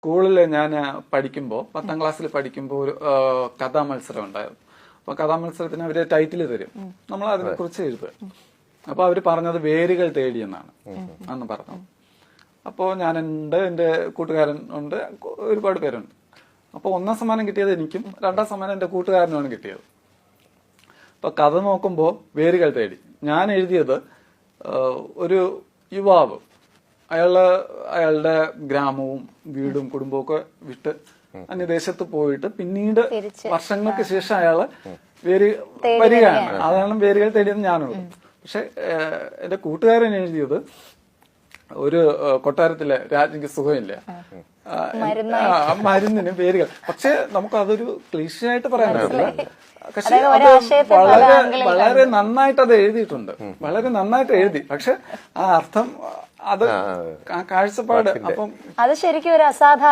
സ്കൂളിൽ ഞാൻ പഠിക്കുമ്പോൾ 10ാം ക്ലാസ്സിൽ പഠിക്കുമ്പോൾ ഒരു കഥാ മത്സരം ഉണ്ടായിരുന്നു. അപ്പൊ കഥാ മത്സരത്തിന് അവര് ടൈറ്റിൽ തരും, നമ്മൾ അതിനെ കുറിച്ച് എഴുതുക. അപ്പൊ അവര് പറഞ്ഞത് വേരുകൾ തേടി എന്നാണ് അന്ന് പറഞ്ഞത്. അപ്പോ ഞാനുണ്ട്, എന്റെ കൂട്ടുകാരൻ ഉണ്ട്, ഒരുപാട് പേരുണ്ട്. അപ്പൊ 1ാം സമ്മാനം കിട്ടിയത് എനിക്കും 2ാം സമ്മാനം എന്റെ കൂട്ടുകാരനുമാണ് കിട്ടിയത്. അപ്പൊ കഥ നോക്കുമ്പോ വേരുകൾ തേടി ഞാൻ എഴുതിയത് ഒരു യുവാവ് അയാളുടെ ഗ്രാമവും വീടും കുടുംബവും ഒക്കെ വിട്ട് അന്യദേശത്ത് പോയിട്ട് പിന്നീട് വർഷങ്ങൾക്ക് ശേഷം അയാള് വരികയാണ്. അതാണ് വേരുകൾ തേടിയത് ഞാനുള്ളത്. പക്ഷെ എന്റെ കൂട്ടുകാരൻ എഴുതിയത് ഒരു കൊട്ടാരത്തിലെ രാജ്ഞിക്ക് സുഖമില്ല, മരുന്നിന് വേരുകൾ. പക്ഷെ നമുക്ക് അതൊരു ക്ലീശയായിട്ട് പറയാൻ പറ്റില്ല. പക്ഷെ അത് വളരെ നന്നായിട്ട് അത് എഴുതിയിട്ടുണ്ട്, വളരെ നന്നായിട്ട് എഴുതി. പക്ഷെ ആ അർത്ഥം, അത് കാഴ്ചപ്പാട്, അപ്പം അത് ശരിക്കും ഒരു അസാധാരണ